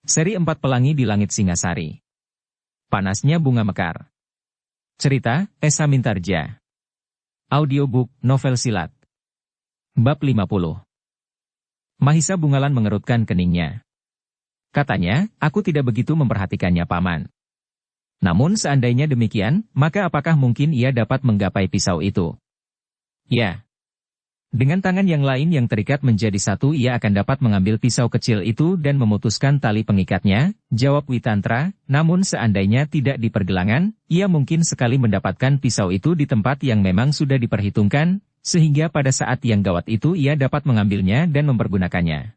Seri 4 Pelangi di Langit Singasari. Panasnya Bunga Mekar. Cerita, Esa Mintarja. Audiobook, novel silat. Bab 50. Mahisa Bungalan mengerutkan keningnya. Katanya, aku tidak begitu memperhatikannya paman. Namun seandainya demikian, maka apakah mungkin ia dapat menggapai pisau itu? Ya. Dengan tangan yang lain yang terikat menjadi satu ia akan dapat mengambil pisau kecil itu dan memutuskan tali pengikatnya, jawab Witantra, namun seandainya tidak di pergelangan, ia mungkin sekali mendapatkan pisau itu di tempat yang memang sudah diperhitungkan, sehingga pada saat yang gawat itu ia dapat mengambilnya dan mempergunakannya.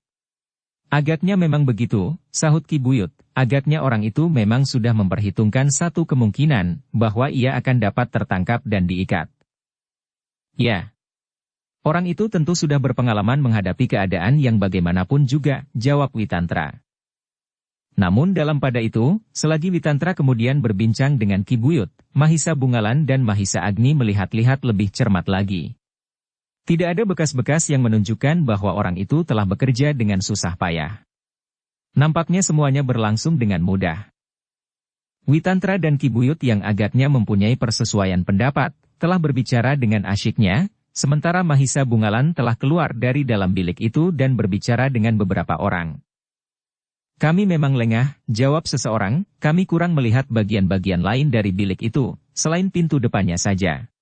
Agaknya memang begitu, sahut Ki Buyut, agaknya orang itu memang sudah memperhitungkan satu kemungkinan, bahwa ia akan dapat tertangkap dan diikat. Ya. Orang itu tentu sudah berpengalaman menghadapi keadaan yang bagaimanapun juga, jawab Witantra. Namun dalam pada itu, selagi Witantra kemudian berbincang dengan Ki Buyut, Mahisa Bungalan dan Mahisa Agni melihat-lihat lebih cermat lagi. Tidak ada bekas-bekas yang menunjukkan bahwa orang itu telah bekerja dengan susah payah. Nampaknya semuanya berlangsung dengan mudah. Witantra dan Ki Buyut yang agaknya mempunyai persesuaian pendapat, telah berbicara dengan asyiknya, sementara Mahisa Bungalan telah keluar dari dalam bilik itu dan berbicara dengan beberapa orang. Kami memang lengah, jawab seseorang, kami kurang melihat bagian-bagian lain dari bilik itu, selain pintu depannya saja.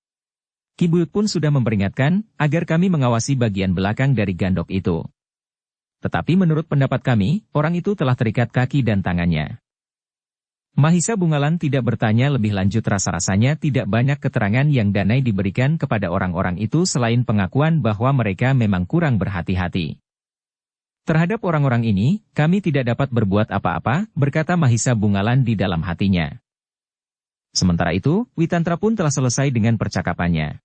Ki Buyut pun sudah memperingatkan, agar kami mengawasi bagian belakang dari gandok itu. Tetapi menurut pendapat kami, orang itu telah terikat kaki dan tangannya. Mahisa Bungalan tidak bertanya lebih lanjut, rasa-rasanya tidak banyak keterangan yang Danai diberikan kepada orang-orang itu selain pengakuan bahwa mereka memang kurang berhati-hati. Terhadap orang-orang ini, kami tidak dapat berbuat apa-apa, berkata Mahisa Bungalan di dalam hatinya. Sementara itu, Witantra pun telah selesai dengan percakapannya.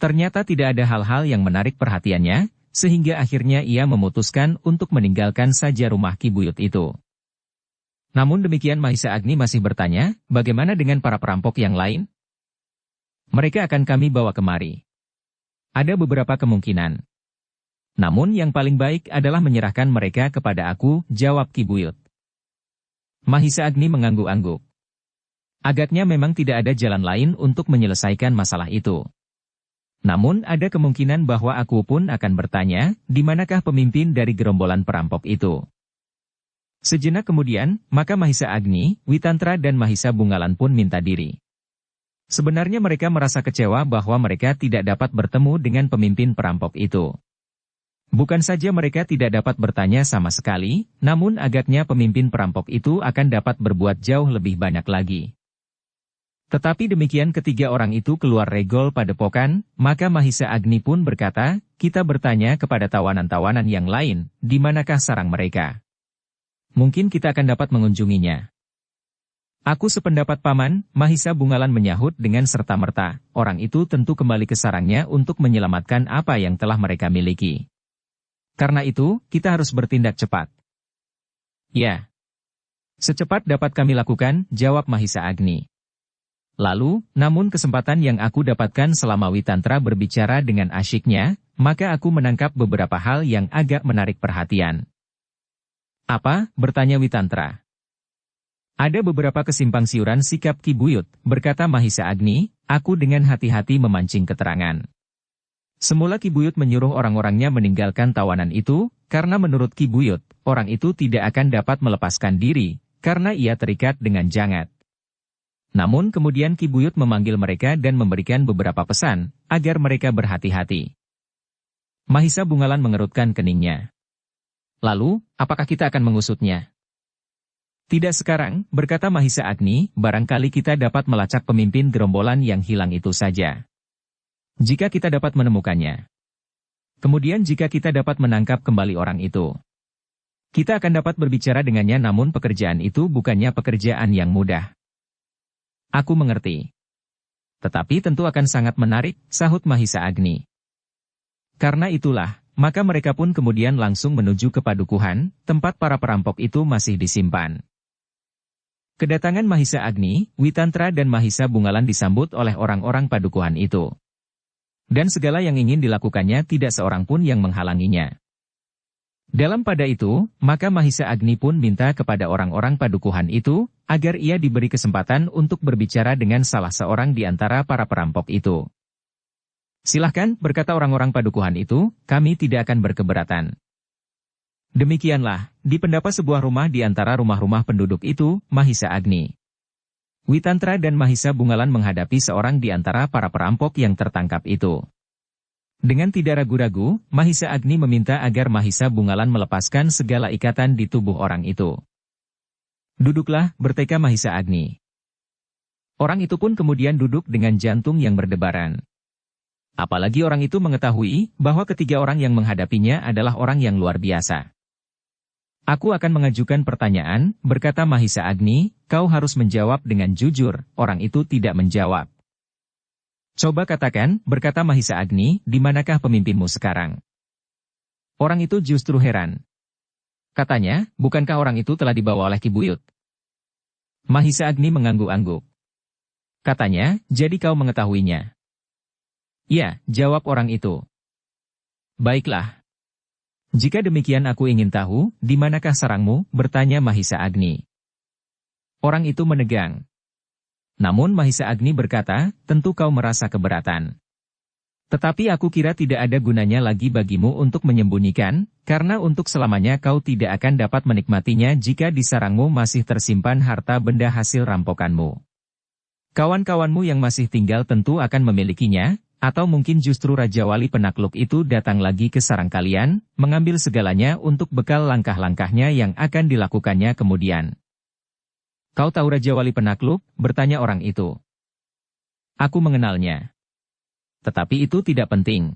Ternyata tidak ada hal-hal yang menarik perhatiannya, sehingga akhirnya ia memutuskan untuk meninggalkan saja rumah Ki Buyut itu. Namun demikian Mahisa Agni masih bertanya, bagaimana dengan para perampok yang lain? Mereka akan kami bawa kemari. Ada beberapa kemungkinan. Namun yang paling baik adalah menyerahkan mereka kepada aku, jawab Ki Buyut. Mahisa Agni mengangguk-angguk. Agaknya memang tidak ada jalan lain untuk menyelesaikan masalah itu. Namun ada kemungkinan bahwa aku pun akan bertanya, di manakah pemimpin dari gerombolan perampok itu? Sejenak kemudian, maka Mahisa Agni, Witantra dan Mahisa Bungalan pun minta diri. Sebenarnya mereka merasa kecewa bahwa mereka tidak dapat bertemu dengan pemimpin perampok itu. Bukan saja mereka tidak dapat bertanya sama sekali, namun agaknya pemimpin perampok itu akan dapat berbuat jauh lebih banyak lagi. Tetapi demikian ketiga orang itu keluar regol padepokan, maka Mahisa Agni pun berkata, kita bertanya kepada tawanan-tawanan yang lain, di manakah sarang mereka? Mungkin kita akan dapat mengunjunginya. Aku sependapat paman, Mahisa Bungalan menyahut dengan serta-merta, orang itu tentu kembali ke sarangnya untuk menyelamatkan apa yang telah mereka miliki. Karena itu, kita harus bertindak cepat. Ya. Secepat dapat kami lakukan, jawab Mahisa Agni. Lalu, namun kesempatan yang aku dapatkan selama Witantra berbicara dengan asyiknya, maka aku menangkap beberapa hal yang agak menarik perhatian. Apa? Bertanya Witantra. Ada beberapa kesimpang siuran sikap Ki Buyut, berkata Mahisa Agni, aku dengan hati-hati memancing keterangan. Semula Ki Buyut menyuruh orang-orangnya meninggalkan tawanan itu, karena menurut Ki Buyut, orang itu tidak akan dapat melepaskan diri, karena ia terikat dengan jangat. Namun kemudian Ki Buyut memanggil mereka dan memberikan beberapa pesan, agar mereka berhati-hati. Mahisa Bungalan mengerutkan keningnya. Lalu, apakah kita akan mengusutnya? Tidak sekarang, berkata Mahisa Agni, barangkali kita dapat melacak pemimpin gerombolan yang hilang itu saja. Jika kita dapat menemukannya. Kemudian jika kita dapat menangkap kembali orang itu. Kita akan dapat berbicara dengannya, namun pekerjaan itu bukannya pekerjaan yang mudah. Aku mengerti. Tetapi tentu akan sangat menarik, sahut Mahisa Agni. Karena itulah, maka mereka pun kemudian langsung menuju ke padukuhan, tempat para perampok itu masih disimpan. Kedatangan Mahisa Agni, Witantra dan Mahisa Bungalan disambut oleh orang-orang padukuhan itu. Dan segala yang ingin dilakukannya tidak seorang pun yang menghalanginya. Dalam pada itu, maka Mahisa Agni pun minta kepada orang-orang padukuhan itu, agar ia diberi kesempatan untuk berbicara dengan salah seorang di antara para perampok itu. Silahkan, berkata orang-orang padukuhan itu, kami tidak akan berkeberatan. Demikianlah, dipendapa sebuah rumah di antara rumah-rumah penduduk itu, Mahisa Agni. Witantra dan Mahisa Bungalan menghadapi seorang di antara para perampok yang tertangkap itu. Dengan tidak ragu-ragu, Mahisa Agni meminta agar Mahisa Bungalan melepaskan segala ikatan di tubuh orang itu. Duduklah, berteka Mahisa Agni. Orang itu pun kemudian duduk dengan jantung yang berdebaran. Apalagi orang itu mengetahui bahwa ketiga orang yang menghadapinya adalah orang yang luar biasa. Aku akan mengajukan pertanyaan, berkata Mahisa Agni, kau harus menjawab dengan jujur. Orang itu tidak menjawab. Coba katakan, berkata Mahisa Agni, di manakah pemimpinmu sekarang? Orang itu justru heran. Katanya, bukankah orang itu telah dibawa oleh Ki Buyut? Mahisa Agni mengangguk-angguk. Katanya, jadi kau mengetahuinya? Ya, jawab orang itu. Baiklah. Jika demikian aku ingin tahu, di manakah sarangmu, bertanya Mahisa Agni. Orang itu menegang. Namun Mahisa Agni berkata, tentu kau merasa keberatan. Tetapi aku kira tidak ada gunanya lagi bagimu untuk menyembunyikan, karena untuk selamanya kau tidak akan dapat menikmatinya jika di sarangmu masih tersimpan harta benda hasil rampokanmu. Kawan-kawanmu yang masih tinggal tentu akan memilikinya, atau mungkin justru Raja Wali Penakluk itu datang lagi ke sarang kalian, mengambil segalanya untuk bekal langkah-langkahnya yang akan dilakukannya kemudian. Kau tahu Raja Wali Penakluk? Bertanya orang itu. Aku mengenalnya. Tetapi itu tidak penting.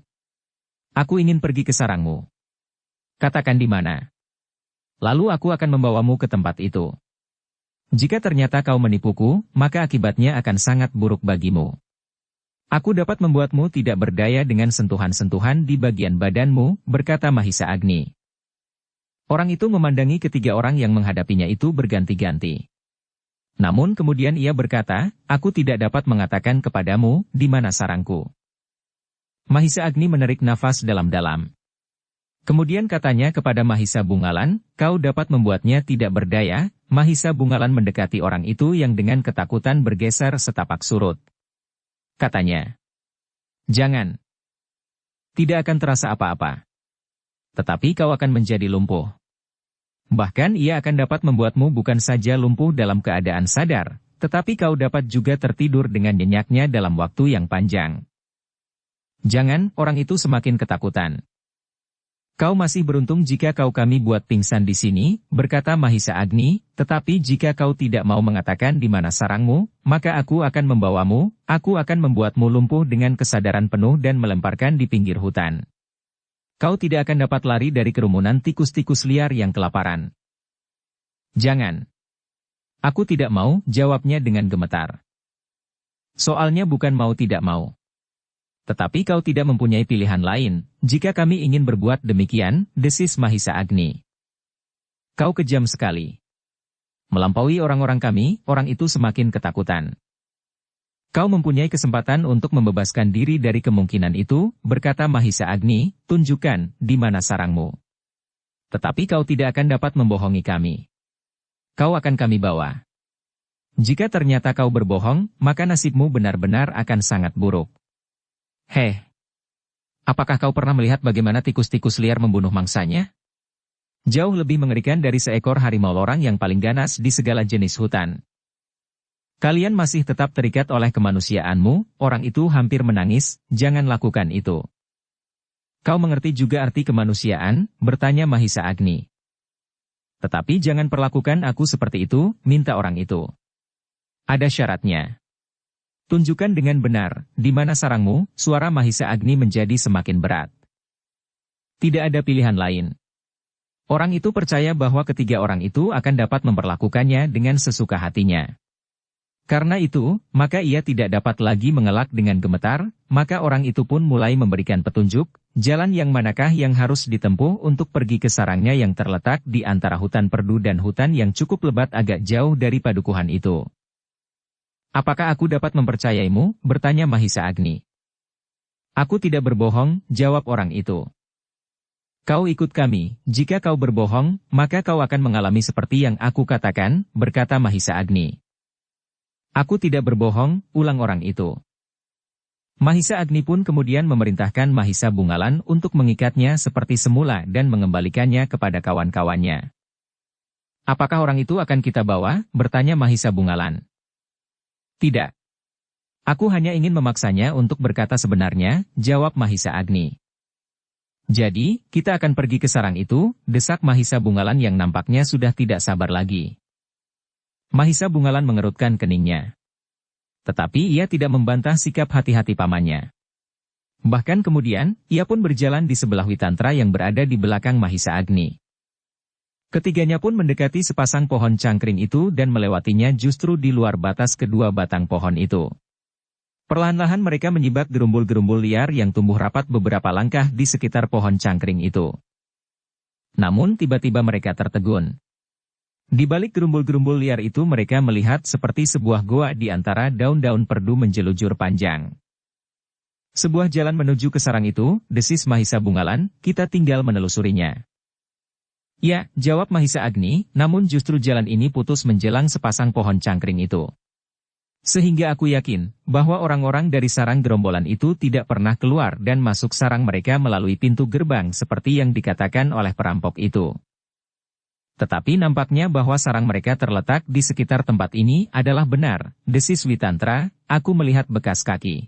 Aku ingin pergi ke sarangmu. Katakan di mana. Lalu aku akan membawamu ke tempat itu. Jika ternyata kau menipuku, maka akibatnya akan sangat buruk bagimu. Aku dapat membuatmu tidak berdaya dengan sentuhan-sentuhan di bagian badanmu, berkata Mahisa Agni. Orang itu memandangi ketiga orang yang menghadapinya itu berganti-ganti. Namun kemudian ia berkata, aku tidak dapat mengatakan kepadamu, di mana sarangku. Mahisa Agni menarik nafas dalam-dalam. Kemudian katanya kepada Mahisa Bungalan, kau dapat membuatnya tidak berdaya. Mahisa Bungalan mendekati orang itu yang dengan ketakutan bergeser setapak surut. Katanya, jangan. Tidak akan terasa apa-apa. Tetapi kau akan menjadi lumpuh. Bahkan ia akan dapat membuatmu bukan saja lumpuh dalam keadaan sadar, tetapi kau dapat juga tertidur dengan nyenyaknya dalam waktu yang panjang. Jangan, orang itu semakin ketakutan. Kau masih beruntung jika kau kami buat pingsan di sini, berkata Mahisa Agni, tetapi jika kau tidak mau mengatakan di mana sarangmu, maka aku akan membawamu, aku akan membuatmu lumpuh dengan kesadaran penuh dan melemparkan di pinggir hutan. Kau tidak akan dapat lari dari kerumunan tikus-tikus liar yang kelaparan. Jangan. Aku tidak mau, jawabnya dengan gemetar. Soalnya bukan mau tidak mau. Tetapi kau tidak mempunyai pilihan lain, jika kami ingin berbuat demikian, desis Mahisa Agni. Kau kejam sekali. Melampaui orang-orang kami, orang itu semakin ketakutan. Kau mempunyai kesempatan untuk membebaskan diri dari kemungkinan itu, berkata Mahisa Agni, tunjukkan, di mana sarangmu. Tetapi kau tidak akan dapat membohongi kami. Kau akan kami bawa. Jika ternyata kau berbohong, maka nasibmu benar-benar akan sangat buruk. Heh. Apakah kau pernah melihat bagaimana tikus-tikus liar membunuh mangsanya? Jauh lebih mengerikan dari seekor harimau lorang yang paling ganas di segala jenis hutan. Kalian masih tetap terikat oleh kemanusiaanmu, orang itu hampir menangis, jangan lakukan itu. Kau mengerti juga arti kemanusiaan, bertanya Mahisa Agni. Tetapi jangan perlakukan aku seperti itu, minta orang itu. Ada syaratnya. Tunjukkan dengan benar, di mana sarangmu, suara Mahisa Agni menjadi semakin berat. Tidak ada pilihan lain. Orang itu percaya bahwa ketiga orang itu akan dapat memperlakukannya dengan sesuka hatinya. Karena itu, maka ia tidak dapat lagi mengelak dengan gemetar, maka orang itu pun mulai memberikan petunjuk, jalan yang manakah yang harus ditempuh untuk pergi ke sarangnya yang terletak di antara hutan perdu dan hutan yang cukup lebat agak jauh dari padukuhan itu. Apakah aku dapat mempercayaimu? Bertanya Mahisa Agni. Aku tidak berbohong, jawab orang itu. Kau ikut kami, jika kau berbohong, maka kau akan mengalami seperti yang aku katakan, berkata Mahisa Agni. Aku tidak berbohong, ulang orang itu. Mahisa Agni pun kemudian memerintahkan Mahisa Bungalan untuk mengikatnya seperti semula dan mengembalikannya kepada kawan-kawannya. Apakah orang itu akan kita bawa? Bertanya Mahisa Bungalan. Tidak. Aku hanya ingin memaksanya untuk berkata sebenarnya, jawab Mahisa Agni. Jadi, kita akan pergi ke sarang itu, desak Mahisa Bungalan yang nampaknya sudah tidak sabar lagi. Mahisa Bungalan mengerutkan keningnya. Tetapi ia tidak membantah sikap hati-hati pamannya. Bahkan kemudian, ia pun berjalan di sebelah Witantra yang berada di belakang Mahisa Agni. Ketiganya pun mendekati sepasang pohon cangkring itu dan melewatinya justru di luar batas kedua batang pohon itu. Perlahan-lahan mereka menyibak gerumbul-gerumbul liar yang tumbuh rapat beberapa langkah di sekitar pohon cangkring itu. Namun tiba-tiba mereka tertegun. Di balik gerumbul-gerumbul liar itu mereka melihat seperti sebuah goa di antara daun-daun perdu menjelujur panjang. Sebuah jalan menuju ke sarang itu, desis Mahisa Bungalan, kita tinggal menelusurinya. Ya, jawab Mahisa Agni, namun justru jalan ini putus menjelang sepasang pohon cangkring itu. Sehingga aku yakin, bahwa orang-orang dari sarang gerombolan itu tidak pernah keluar dan masuk sarang mereka melalui pintu gerbang seperti yang dikatakan oleh perampok itu. Tetapi nampaknya bahwa sarang mereka terletak di sekitar tempat ini adalah benar, desis Witantra, aku melihat bekas kaki.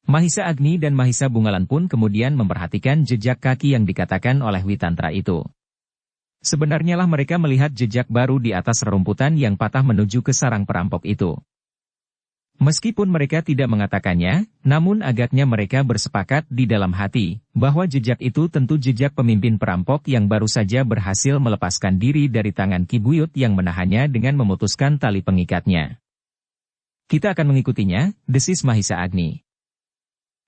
Mahisa Agni dan Mahisa Bungalan pun kemudian memperhatikan jejak kaki yang dikatakan oleh Witantra itu. Sebenarnya lah mereka melihat jejak baru di atas rerumputan yang patah menuju ke sarang perampok itu. Meskipun mereka tidak mengatakannya, namun agaknya mereka bersepakat di dalam hati, bahwa jejak itu tentu jejak pemimpin perampok yang baru saja berhasil melepaskan diri dari tangan Ki Buyut yang menahannya dengan memutuskan tali pengikatnya. Kita akan mengikutinya, desis Mahisa Agni.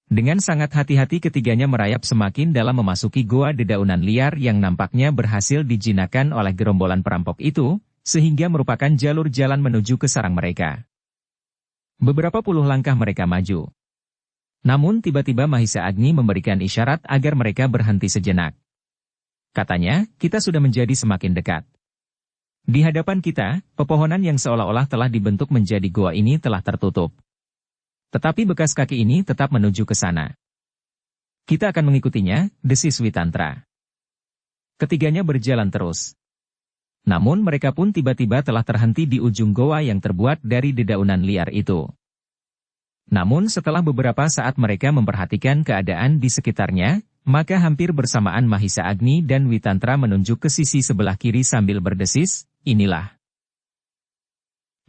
Dengan sangat hati-hati ketiganya merayap semakin dalam memasuki goa dedaunan liar yang nampaknya berhasil dijinakkan oleh gerombolan perampok itu, sehingga merupakan jalur jalan menuju ke sarang mereka. Beberapa puluh langkah mereka maju. Namun tiba-tiba Mahisa Agni memberikan isyarat agar mereka berhenti sejenak. Katanya, kita sudah menjadi semakin dekat. Di hadapan kita, pepohonan yang seolah-olah telah dibentuk menjadi goa ini telah tertutup. Tetapi bekas kaki ini tetap menuju ke sana. Kita akan mengikutinya, desis Witantra. Ketiganya berjalan terus. Namun mereka pun tiba-tiba telah terhenti di ujung goa yang terbuat dari dedaunan liar itu. Namun setelah beberapa saat mereka memperhatikan keadaan di sekitarnya, maka hampir bersamaan Mahisa Agni dan Witantra menunjuk ke sisi sebelah kiri sambil berdesis, inilah.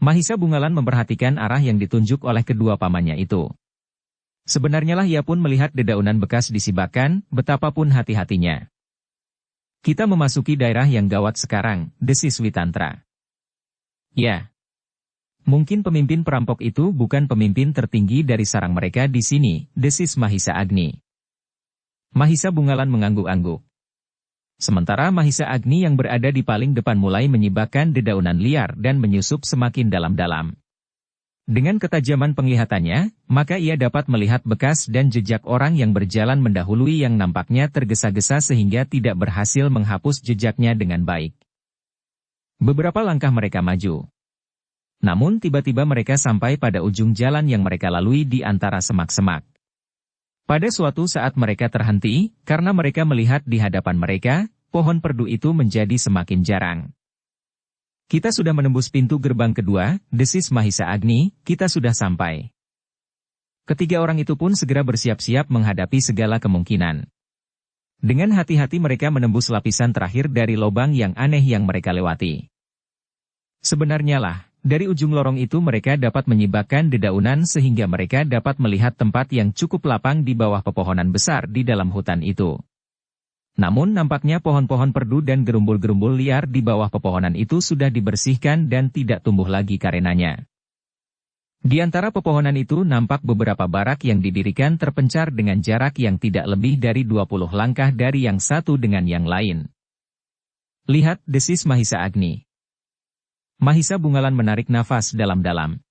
Mahisa Bungalan memperhatikan arah yang ditunjuk oleh kedua pamannya itu. Sebenarnya lah ia pun melihat dedaunan bekas disibakan, betapapun hati-hatinya. Kita memasuki daerah yang gawat sekarang, desis Witantra. Ya. Mungkin pemimpin perampok itu bukan pemimpin tertinggi dari sarang mereka di sini, desis Mahisa Agni. Mahisa Bungalan mengangguk-angguk. Sementara Mahisa Agni yang berada di paling depan mulai menyibakkan dedaunan liar dan menyusup semakin dalam-dalam. Dengan ketajaman penglihatannya, maka ia dapat melihat bekas dan jejak orang yang berjalan mendahului yang nampaknya tergesa-gesa sehingga tidak berhasil menghapus jejaknya dengan baik. Beberapa langkah mereka maju. Namun tiba-tiba mereka sampai pada ujung jalan yang mereka lalui di antara semak-semak. Pada suatu saat mereka terhenti, karena mereka melihat di hadapan mereka, pohon perdu itu menjadi semakin jarang. Kita sudah menembus pintu gerbang kedua, desis Mahisa Agni, kita sudah sampai. Ketiga orang itu pun segera bersiap-siap menghadapi segala kemungkinan. Dengan hati-hati mereka menembus lapisan terakhir dari lubang yang aneh yang mereka lewati. Sebenarnya lah, dari ujung lorong itu mereka dapat menyibakkan dedaunan sehingga mereka dapat melihat tempat yang cukup lapang di bawah pepohonan besar di dalam hutan itu. Namun nampaknya pohon-pohon perdu dan gerumbul-gerumbul liar di bawah pepohonan itu sudah dibersihkan dan tidak tumbuh lagi karenanya. Di antara pepohonan itu nampak beberapa barak yang didirikan terpencar dengan jarak yang tidak lebih dari 20 langkah dari yang satu dengan yang lain. Lihat, desis Mahisa Agni. Mahisa Bungalan menarik nafas dalam-dalam.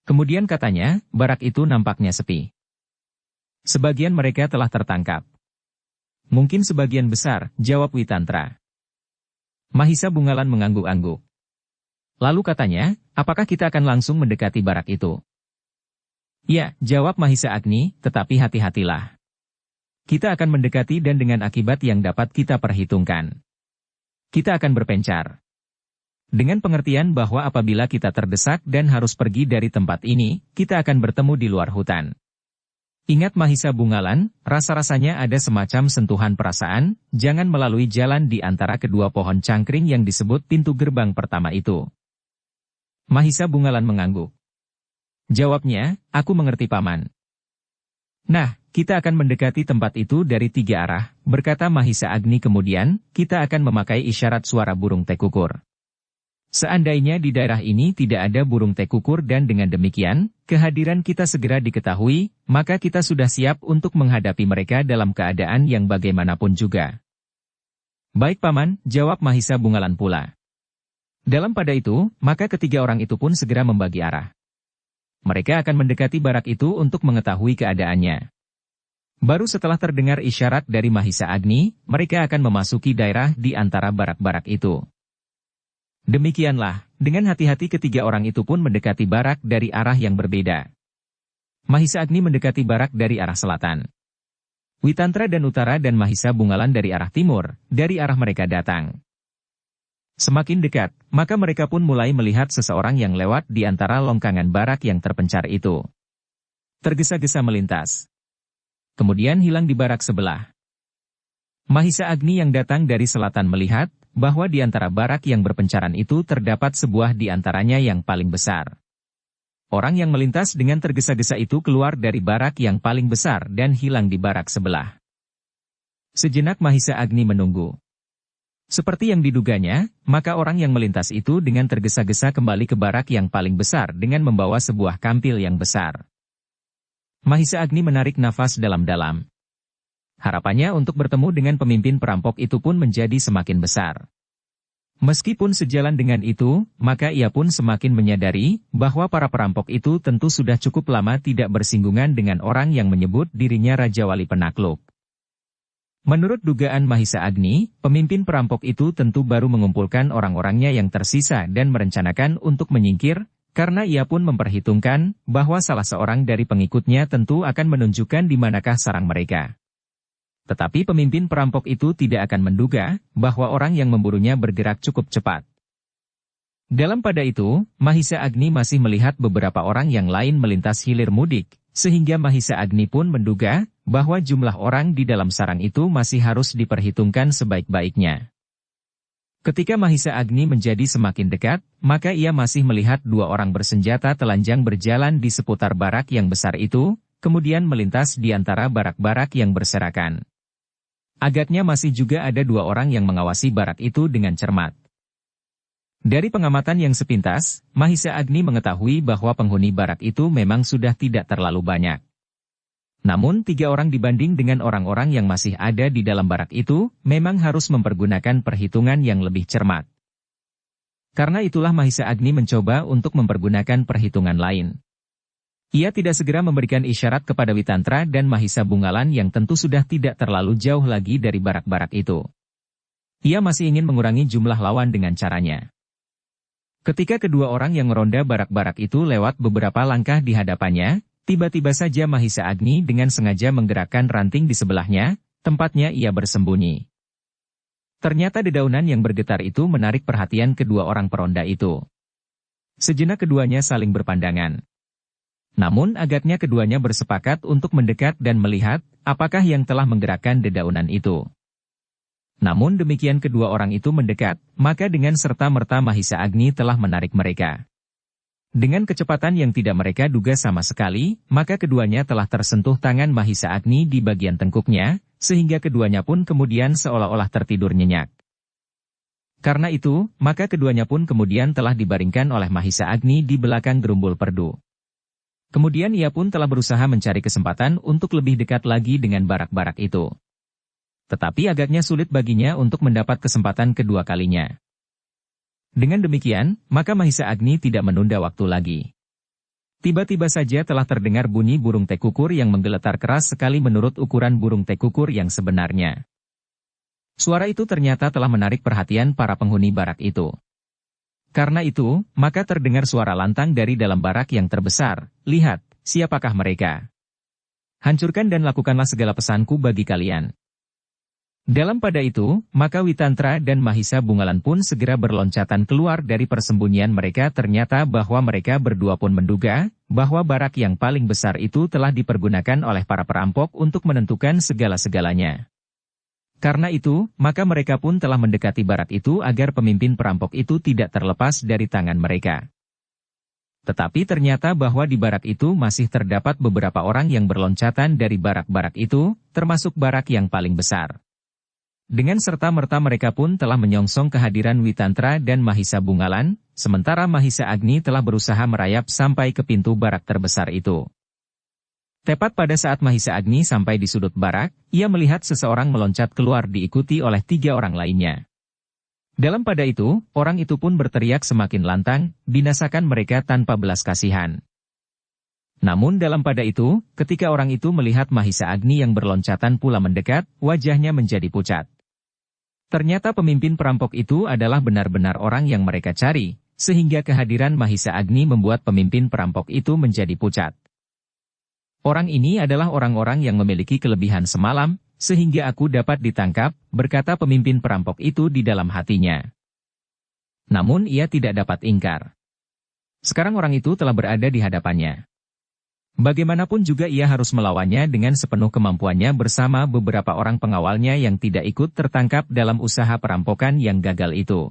Kemudian katanya, barak itu nampaknya sepi. Sebagian mereka telah tertangkap. Mungkin sebagian besar, jawab Witantra. Mahisa Bungalan mengangguk-angguk. Lalu katanya, apakah kita akan langsung mendekati barak itu? Ya, jawab Mahisa Agni, tetapi hati-hatilah. Kita akan mendekati dan dengan akibat yang dapat kita perhitungkan. Kita akan berpencar. Dengan pengertian bahwa apabila kita terdesak dan harus pergi dari tempat ini, kita akan bertemu di luar hutan. Ingat Mahisa Bungalan, rasa-rasanya ada semacam sentuhan perasaan, jangan melalui jalan di antara kedua pohon cangkring yang disebut pintu gerbang pertama itu. Mahisa Bungalan mengangguk. Jawabnya, aku mengerti paman. Nah, kita akan mendekati tempat itu dari 3 arah, berkata Mahisa Agni kemudian, kita akan memakai isyarat suara burung tekukur. Seandainya di daerah ini tidak ada burung tekukur dan dengan demikian, kehadiran kita segera diketahui, maka kita sudah siap untuk menghadapi mereka dalam keadaan yang bagaimanapun juga. Baik paman, jawab Mahisa Bungalan pula. Dalam pada itu, maka ketiga orang itu pun segera membagi arah. Mereka akan mendekati barak itu untuk mengetahui keadaannya. Baru setelah terdengar isyarat dari Mahisa Agni, mereka akan memasuki daerah di antara barak-barak itu. Demikianlah, dengan hati-hati ketiga orang itu pun mendekati barak dari arah yang berbeda. Mahisa Agni mendekati barak dari arah selatan. Witantra dan Utara dan Mahisa Bungalan dari arah timur, dari arah mereka datang. Semakin dekat, maka mereka pun mulai melihat seseorang yang lewat di antara longkangan barak yang terpencar itu. Tergesa-gesa melintas. Kemudian hilang di barak sebelah. Mahisa Agni yang datang dari selatan melihat bahwa di antara barak yang berpencaran itu terdapat sebuah di antaranya yang paling besar. Orang yang melintas dengan tergesa-gesa itu keluar dari barak yang paling besar dan hilang di barak sebelah. Sejenak Mahisa Agni menunggu. Seperti yang diduganya, maka orang yang melintas itu dengan tergesa-gesa kembali ke barak yang paling besar dengan membawa sebuah kampil yang besar. Mahisa Agni menarik nafas dalam-dalam. Harapannya untuk bertemu dengan pemimpin perampok itu pun menjadi semakin besar. Meskipun sejalan dengan itu, maka ia pun semakin menyadari bahwa para perampok itu tentu sudah cukup lama tidak bersinggungan dengan orang yang menyebut dirinya Raja Wali Penakluk. Menurut dugaan Mahisa Agni, pemimpin perampok itu tentu baru mengumpulkan orang-orangnya yang tersisa dan merencanakan untuk menyingkir, karena ia pun memperhitungkan bahwa salah seorang dari pengikutnya tentu akan menunjukkan di manakah sarang mereka. Tetapi pemimpin perampok itu tidak akan menduga bahwa orang yang memburunya bergerak cukup cepat. Dalam pada itu, Mahisa Agni masih melihat beberapa orang yang lain melintas hilir mudik, sehingga Mahisa Agni pun menduga bahwa jumlah orang di dalam sarang itu masih harus diperhitungkan sebaik-baiknya. Ketika Mahisa Agni menjadi semakin dekat, maka ia masih melihat 2 orang bersenjata telanjang berjalan di seputar barak yang besar itu, kemudian melintas di antara barak-barak yang berserakan. Agaknya masih juga ada 2 orang yang mengawasi barak itu dengan cermat. Dari pengamatan yang sepintas, Mahisa Agni mengetahui bahwa penghuni barak itu memang sudah tidak terlalu banyak. Namun 3 orang dibanding dengan orang-orang yang masih ada di dalam barak itu, memang harus mempergunakan perhitungan yang lebih cermat. Karena itulah Mahisa Agni mencoba untuk mempergunakan perhitungan lain. Ia tidak segera memberikan isyarat kepada Witantra dan Mahisa Bungalan yang tentu sudah tidak terlalu jauh lagi dari barak-barak itu. Ia masih ingin mengurangi jumlah lawan dengan caranya. Ketika kedua orang yang meronda barak-barak itu lewat beberapa langkah di hadapannya, tiba-tiba saja Mahisa Agni dengan sengaja menggerakkan ranting di sebelahnya, tempatnya ia bersembunyi. Ternyata dedaunan yang bergetar itu menarik perhatian kedua orang peronda itu. Sejenak keduanya saling berpandangan. Namun agaknya keduanya bersepakat untuk mendekat dan melihat apakah yang telah menggerakkan dedaunan itu. Namun demikian kedua orang itu mendekat, maka dengan serta-merta Mahisa Agni telah menarik mereka. Dengan kecepatan yang tidak mereka duga sama sekali, maka keduanya telah tersentuh tangan Mahisa Agni di bagian tengkuknya, sehingga keduanya pun kemudian seolah-olah tertidur nyenyak. Karena itu, maka keduanya pun kemudian telah dibaringkan oleh Mahisa Agni di belakang gerumbul perdu. Kemudian ia pun telah berusaha mencari kesempatan untuk lebih dekat lagi dengan barak-barak itu. Tetapi agaknya sulit baginya untuk mendapat kesempatan kedua kalinya. Dengan demikian, maka Mahisa Agni tidak menunda waktu lagi. Tiba-tiba saja telah terdengar bunyi burung tekukur yang menggeletar keras sekali menurut ukuran burung tekukur yang sebenarnya. Suara itu ternyata telah menarik perhatian para penghuni barak itu. Karena itu, maka terdengar suara lantang dari dalam barak yang terbesar. Lihat, siapakah mereka? Hancurkan dan lakukanlah segala pesanku bagi kalian. Dalam pada itu, maka Witantra dan Mahisa Bungalan pun segera berloncatan keluar dari persembunyian mereka. Ternyata bahwa mereka berdua pun menduga bahwa barak yang paling besar itu telah dipergunakan oleh para perampok untuk menentukan segala-segalanya. Karena itu, maka mereka pun telah mendekati barak itu agar pemimpin perampok itu tidak terlepas dari tangan mereka. Tetapi ternyata bahwa di barak itu masih terdapat beberapa orang yang berloncatan dari barak-barak itu, termasuk barak yang paling besar. Dengan serta-merta mereka pun telah menyongsong kehadiran Witantra dan Mahisa Bungalan, sementara Mahisa Agni telah berusaha merayap sampai ke pintu barak terbesar itu. Tepat pada saat Mahisa Agni sampai di sudut barak, ia melihat seseorang meloncat keluar diikuti oleh 3 orang lainnya. Dalam pada itu, orang itu pun berteriak semakin lantang, binasakan mereka tanpa belas kasihan. Namun dalam pada itu, ketika orang itu melihat Mahisa Agni yang berloncatan pula mendekat, wajahnya menjadi pucat. Ternyata pemimpin perampok itu adalah benar-benar orang yang mereka cari, sehingga kehadiran Mahisa Agni membuat pemimpin perampok itu menjadi pucat. Orang ini adalah orang-orang yang memiliki kelebihan semalam, sehingga aku dapat ditangkap, berkata pemimpin perampok itu di dalam hatinya. Namun ia tidak dapat ingkar. Sekarang orang itu telah berada di hadapannya. Bagaimanapun juga ia harus melawannya dengan sepenuh kemampuannya bersama beberapa orang pengawalnya yang tidak ikut tertangkap dalam usaha perampokan yang gagal itu.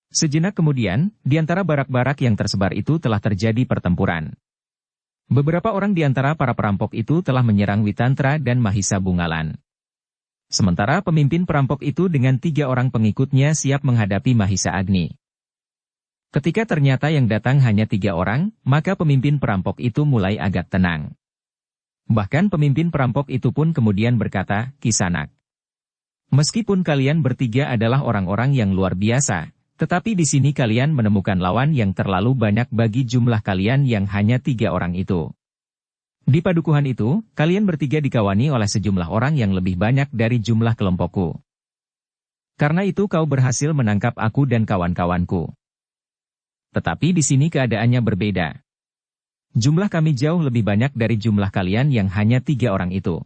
Sejenak kemudian, di antara barak-barak yang tersebar itu telah terjadi pertempuran. Beberapa orang di antara para perampok itu telah menyerang Witantra dan Mahisa Bungalan. Sementara pemimpin perampok itu dengan 3 orang pengikutnya siap menghadapi Mahisa Agni. Ketika ternyata yang datang hanya 3 orang, maka pemimpin perampok itu mulai agak tenang. Bahkan pemimpin perampok itu pun kemudian berkata, Kisanak. Meskipun kalian bertiga adalah orang-orang yang luar biasa, tetapi di sini kalian menemukan lawan yang terlalu banyak bagi jumlah kalian yang hanya 3 orang itu. Di padukuhan itu, kalian bertiga dikawani oleh sejumlah orang yang lebih banyak dari jumlah kelompokku. Karena itu kau berhasil menangkap aku dan kawan-kawanku. Tetapi di sini keadaannya berbeda. Jumlah kami jauh lebih banyak dari jumlah kalian yang hanya 3 orang itu.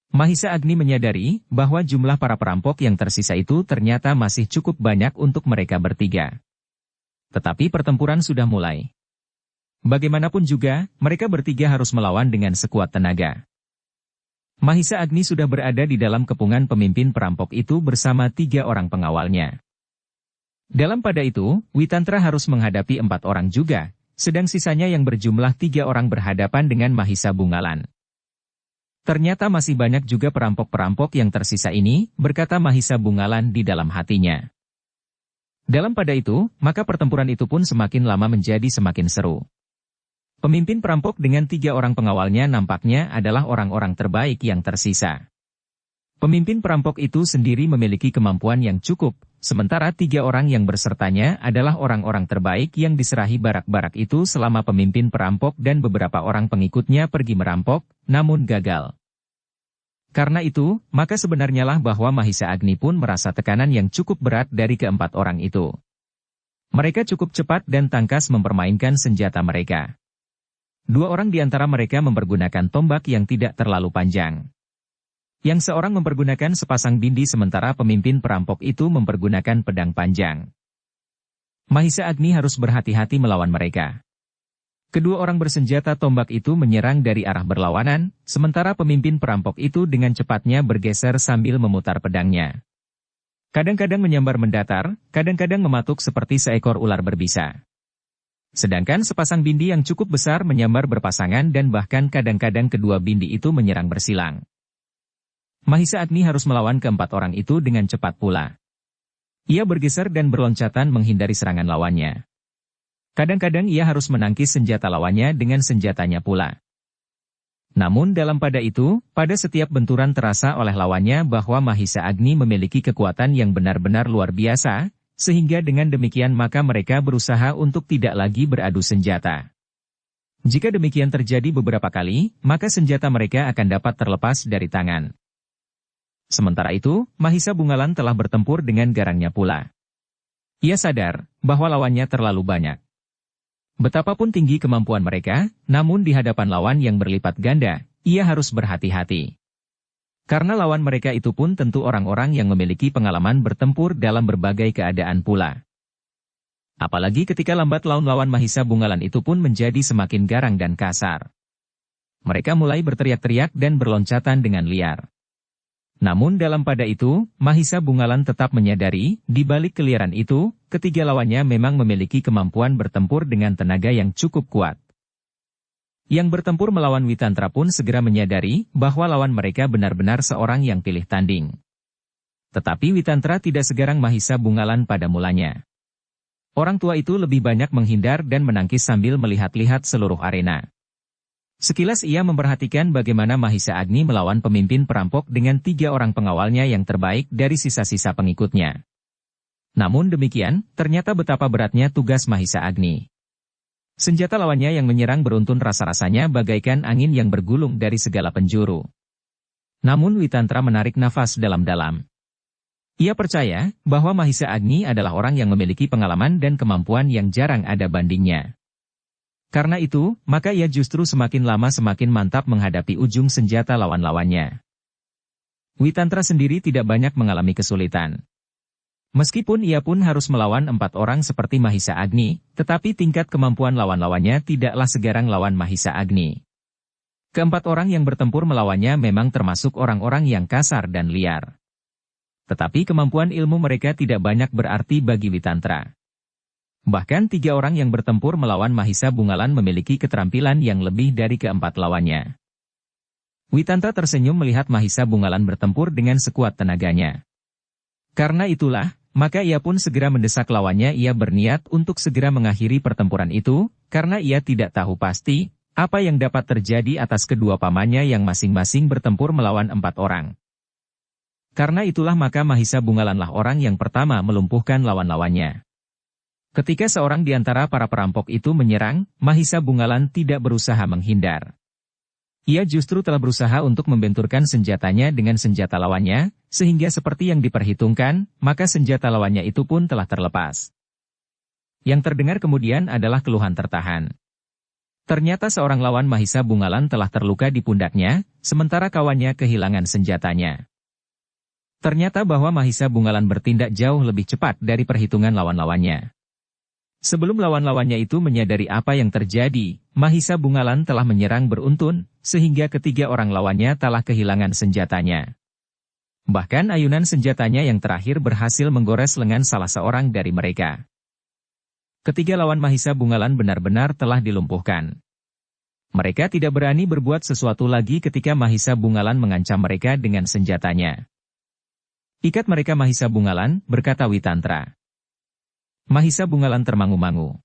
Mahisa Agni menyadari bahwa jumlah para perampok yang tersisa itu ternyata masih cukup banyak untuk mereka bertiga. Tetapi pertempuran sudah mulai. Bagaimanapun juga, mereka bertiga harus melawan dengan sekuat tenaga. Mahisa Agni sudah berada di dalam kepungan pemimpin perampok itu bersama 3 orang pengawalnya. Dalam pada itu, Witantra harus menghadapi 4 orang juga, sedang sisanya yang berjumlah 3 orang berhadapan dengan Mahisa Bungalan. Ternyata masih banyak juga perampok-perampok yang tersisa ini, berkata Mahisa Bungalan di dalam hatinya. Dalam pada itu, maka pertempuran itu pun semakin lama menjadi semakin seru. Pemimpin perampok dengan 3 orang pengawalnya nampaknya adalah orang-orang terbaik yang tersisa. Pemimpin perampok itu sendiri memiliki kemampuan yang cukup, sementara 3 orang yang bersertanya adalah orang-orang terbaik yang diserahi barak-barak itu selama pemimpin perampok dan beberapa orang pengikutnya pergi merampok, namun gagal. Karena itu, maka sebenarnya lah bahwa Mahisa Agni pun merasa tekanan yang cukup berat dari ke-4 orang itu. Mereka cukup cepat dan tangkas mempermainkan senjata mereka. 2 orang di antara mereka mempergunakan tombak yang tidak terlalu panjang. Yang seorang mempergunakan sepasang bindi sementara pemimpin perampok itu mempergunakan pedang panjang. Mahisa Agni harus berhati-hati melawan mereka. Kedua orang bersenjata tombak itu menyerang dari arah berlawanan, sementara pemimpin perampok itu dengan cepatnya bergeser sambil memutar pedangnya. Kadang-kadang menyambar mendatar, kadang-kadang mematuk seperti seekor ular berbisa. Sedangkan sepasang bindi yang cukup besar menyambar berpasangan dan bahkan kadang-kadang kedua bindi itu menyerang bersilang. Mahisa Agni harus melawan ke-4 orang itu dengan cepat pula. Ia bergeser dan berloncatan menghindari serangan lawannya. Kadang-kadang ia harus menangkis senjata lawannya dengan senjatanya pula. Namun dalam pada itu, pada setiap benturan terasa oleh lawannya bahwa Mahisa Agni memiliki kekuatan yang benar-benar luar biasa, sehingga dengan demikian maka mereka berusaha untuk tidak lagi beradu senjata. Jika demikian terjadi beberapa kali, maka senjata mereka akan dapat terlepas dari tangan. Sementara itu, Mahisa Bungalan telah bertempur dengan garangnya pula. Ia sadar bahwa lawannya terlalu banyak. Betapapun tinggi kemampuan mereka, namun di hadapan lawan yang berlipat ganda, ia harus berhati-hati. Karena lawan mereka itu pun tentu orang-orang yang memiliki pengalaman bertempur dalam berbagai keadaan pula. Apalagi ketika lambat laun-lawan Mahisa Bungalan itu pun menjadi semakin garang dan kasar. Mereka mulai berteriak-teriak dan berloncatan dengan liar. Namun dalam pada itu, Mahisa Bungalan tetap menyadari, di balik keliaran itu, ketiga lawannya memang memiliki kemampuan bertempur dengan tenaga yang cukup kuat. Yang bertempur melawan Witantra pun segera menyadari bahwa lawan mereka benar-benar seorang yang pilih tanding. Tetapi Witantra tidak segarang Mahisa Bungalan pada mulanya. Orang tua itu lebih banyak menghindar dan menangkis sambil melihat-lihat seluruh arena. Sekilas ia memperhatikan bagaimana Mahisa Agni melawan pemimpin perampok dengan 3 orang pengawalnya yang terbaik dari sisa-sisa pengikutnya. Namun demikian, ternyata betapa beratnya tugas Mahisa Agni. Senjata lawannya yang menyerang beruntun rasa-rasanya bagaikan angin yang bergulung dari segala penjuru. Namun Witantra menarik nafas dalam-dalam. Ia percaya bahwa Mahisa Agni adalah orang yang memiliki pengalaman dan kemampuan yang jarang ada bandingnya. Karena itu, maka ia justru semakin lama semakin mantap menghadapi ujung senjata lawan-lawannya. Witantra sendiri tidak banyak mengalami kesulitan. Meskipun ia pun harus melawan 4 orang seperti Mahisa Agni, tetapi tingkat kemampuan lawan-lawannya tidaklah segarang lawan Mahisa Agni. Keempat orang yang bertempur melawannya memang termasuk orang-orang yang kasar dan liar. Tetapi kemampuan ilmu mereka tidak banyak berarti bagi Witantra. Bahkan 3 orang yang bertempur melawan Mahisa Bungalan memiliki keterampilan yang lebih dari keempat lawannya. Witantra tersenyum melihat Mahisa Bungalan bertempur dengan sekuat tenaganya. Karena itulah, maka ia pun segera mendesak lawannya. Ia berniat untuk segera mengakhiri pertempuran itu, karena ia tidak tahu pasti apa yang dapat terjadi atas kedua pamannya yang masing-masing bertempur melawan 4 orang. Karena itulah maka Mahisa Bungalanlah orang yang pertama melumpuhkan lawan-lawannya. Ketika seorang di antara para perampok itu menyerang, Mahisa Bungalan tidak berusaha menghindar. Ia justru telah berusaha untuk membenturkan senjatanya dengan senjata lawannya, sehingga seperti yang diperhitungkan, maka senjata lawannya itu pun telah terlepas. Yang terdengar kemudian adalah keluhan tertahan. Ternyata seorang lawan Mahisa Bungalan telah terluka di pundaknya, sementara kawannya kehilangan senjatanya. Ternyata bahwa Mahisa Bungalan bertindak jauh lebih cepat dari perhitungan lawan-lawannya. Sebelum lawan-lawannya itu menyadari apa yang terjadi, Mahisa Bungalan telah menyerang beruntun, sehingga ketiga orang lawannya telah kehilangan senjatanya. Bahkan ayunan senjatanya yang terakhir berhasil menggores lengan salah seorang dari mereka. Ketiga lawan Mahisa Bungalan benar-benar telah dilumpuhkan. Mereka tidak berani berbuat sesuatu lagi ketika Mahisa Bungalan mengancam mereka dengan senjatanya. "Ikat mereka Mahisa Bungalan," berkata Witantra. Mahisa Bungalan termangu-mangu.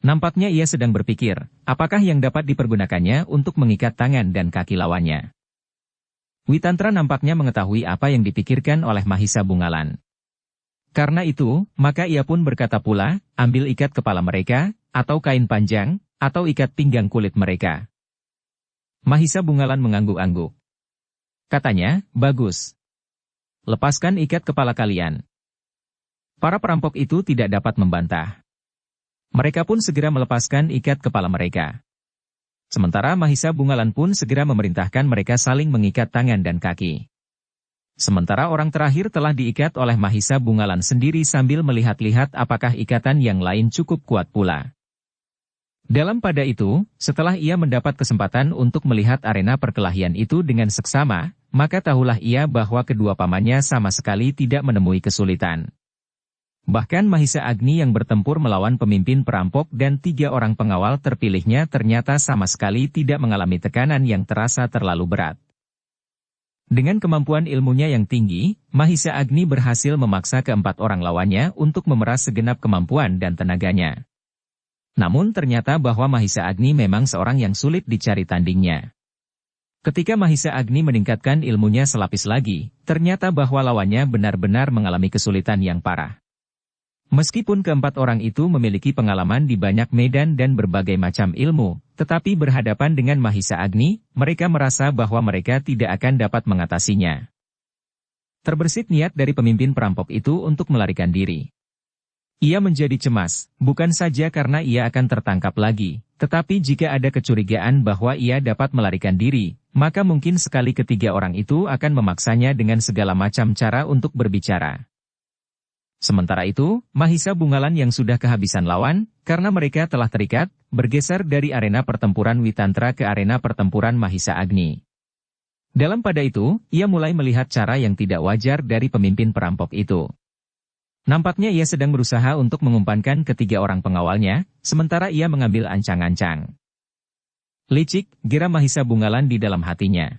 Nampaknya ia sedang berpikir, apakah yang dapat dipergunakannya untuk mengikat tangan dan kaki lawannya. Witantra nampaknya mengetahui apa yang dipikirkan oleh Mahisa Bungalan. Karena itu, maka ia pun berkata pula, "Ambil ikat kepala mereka, atau kain panjang, atau ikat pinggang kulit mereka." Mahisa Bungalan mengangguk-angguk. Katanya, "Bagus. Lepaskan ikat kepala kalian." Para perampok itu tidak dapat membantah. Mereka pun segera melepaskan ikat kepala mereka. Sementara Mahisa Bungalan pun segera memerintahkan mereka saling mengikat tangan dan kaki. Sementara orang terakhir telah diikat oleh Mahisa Bungalan sendiri sambil melihat-lihat apakah ikatan yang lain cukup kuat pula. Dalam pada itu, setelah ia mendapat kesempatan untuk melihat arena perkelahian itu dengan seksama, maka tahulah ia bahwa kedua pamannya sama sekali tidak menemui kesulitan. Bahkan Mahisa Agni yang bertempur melawan pemimpin perampok dan 3 orang pengawal terpilihnya ternyata sama sekali tidak mengalami tekanan yang terasa terlalu berat. Dengan kemampuan ilmunya yang tinggi, Mahisa Agni berhasil memaksa keempat orang lawannya untuk memeras segenap kemampuan dan tenaganya. Namun ternyata bahwa Mahisa Agni memang seorang yang sulit dicari tandingnya. Ketika Mahisa Agni meningkatkan ilmunya selapis lagi, ternyata bahwa lawannya benar-benar mengalami kesulitan yang parah. Meskipun keempat orang itu memiliki pengalaman di banyak medan dan berbagai macam ilmu, tetapi berhadapan dengan Mahisa Agni, mereka merasa bahwa mereka tidak akan dapat mengatasinya. Terbersit niat dari pemimpin perampok itu untuk melarikan diri. Ia menjadi cemas, bukan saja karena ia akan tertangkap lagi, tetapi jika ada kecurigaan bahwa ia dapat melarikan diri, maka mungkin sekali ketiga orang itu akan memaksanya dengan segala macam cara untuk berbicara. Sementara itu, Mahisa Bungalan yang sudah kehabisan lawan, karena mereka telah terikat, bergeser dari arena pertempuran Witantra ke arena pertempuran Mahisa Agni. Dalam pada itu, ia mulai melihat cara yang tidak wajar dari pemimpin perampok itu. Nampaknya ia sedang berusaha untuk mengumpankan ketiga orang pengawalnya, sementara ia mengambil ancang-ancang. Licik, gira Mahisa Bungalan di dalam hatinya.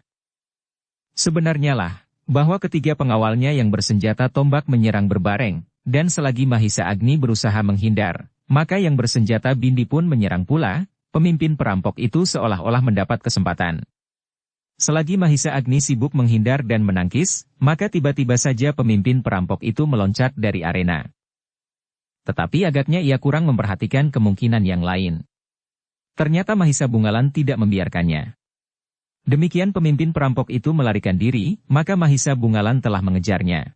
Sebenarnya lah, bahwa ketiga pengawalnya yang bersenjata tombak menyerang berbareng, dan selagi Mahisa Agni berusaha menghindar, maka yang bersenjata bindi pun menyerang pula, pemimpin perampok itu seolah-olah mendapat kesempatan. Selagi Mahisa Agni sibuk menghindar dan menangkis, maka tiba-tiba saja pemimpin perampok itu meloncat dari arena. Tetapi agaknya ia kurang memperhatikan kemungkinan yang lain. Ternyata Mahisa Bungalan tidak membiarkannya. Demikian pemimpin perampok itu melarikan diri, maka Mahisa Bungalan telah mengejarnya.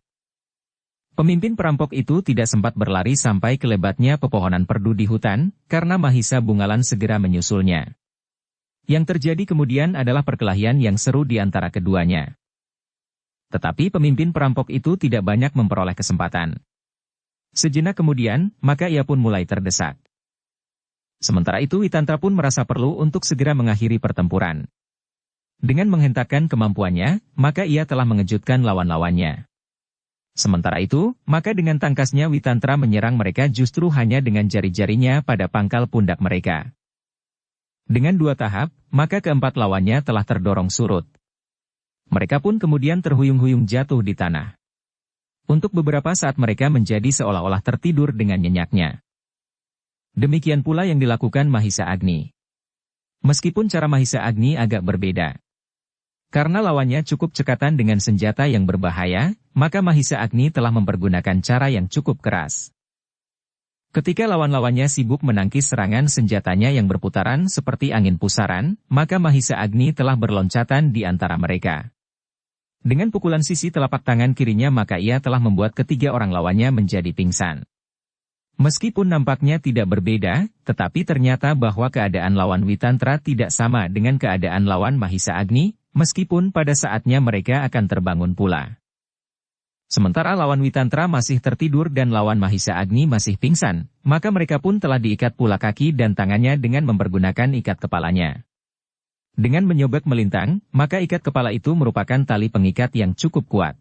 Pemimpin perampok itu tidak sempat berlari sampai ke lebatnya pepohonan perdu di hutan, karena Mahisa Bungalan segera menyusulnya. Yang terjadi kemudian adalah perkelahian yang seru di antara keduanya. Tetapi pemimpin perampok itu tidak banyak memperoleh kesempatan. Sejenak kemudian, maka ia pun mulai terdesak. Sementara itu Witantra pun merasa perlu untuk segera mengakhiri pertempuran. Dengan menghentakkan kemampuannya, maka ia telah mengejutkan lawan-lawannya. Sementara itu, maka dengan tangkasnya Witantra menyerang mereka justru hanya dengan jari-jarinya pada pangkal pundak mereka. Dengan dua tahap, maka keempat lawannya telah terdorong surut. Mereka pun kemudian terhuyung-huyung jatuh di tanah. Untuk beberapa saat mereka menjadi seolah-olah tertidur dengan nyenyaknya. Demikian pula yang dilakukan Mahisa Agni. Meskipun cara Mahisa Agni agak berbeda. Karena lawannya cukup cekatan dengan senjata yang berbahaya, maka Mahisa Agni telah mempergunakan cara yang cukup keras. Ketika lawan-lawannya sibuk menangkis serangan senjatanya yang berputaran seperti angin pusaran, maka Mahisa Agni telah berloncatan di antara mereka. Dengan pukulan sisi telapak tangan kirinya maka ia telah membuat ketiga orang lawannya menjadi pingsan. Meskipun nampaknya tidak berbeda, tetapi ternyata bahwa keadaan lawan Witantra tidak sama dengan keadaan lawan Mahisa Agni, meskipun pada saatnya mereka akan terbangun pula. Sementara lawan Witantra masih tertidur dan lawan Mahisa Agni masih pingsan, maka mereka pun telah diikat pula kaki dan tangannya dengan mempergunakan ikat kepalanya. Dengan menyobek melintang, maka ikat kepala itu merupakan tali pengikat yang cukup kuat.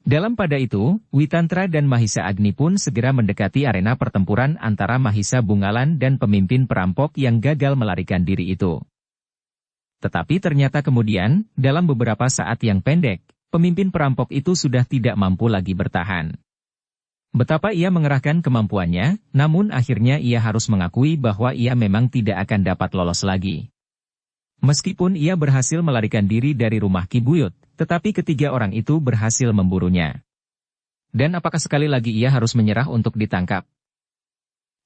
Dalam pada itu, Witantra dan Mahisa Agni pun segera mendekati arena pertempuran antara Mahisa Bungalan dan pemimpin perampok yang gagal melarikan diri itu. Tetapi ternyata kemudian, dalam beberapa saat yang pendek, pemimpin perampok itu sudah tidak mampu lagi bertahan. Betapa ia mengerahkan kemampuannya, namun akhirnya ia harus mengakui bahwa ia memang tidak akan dapat lolos lagi. Meskipun ia berhasil melarikan diri dari rumah Ki Buyut, tetapi ketiga orang itu berhasil memburunya. Dan apakah sekali lagi ia harus menyerah untuk ditangkap?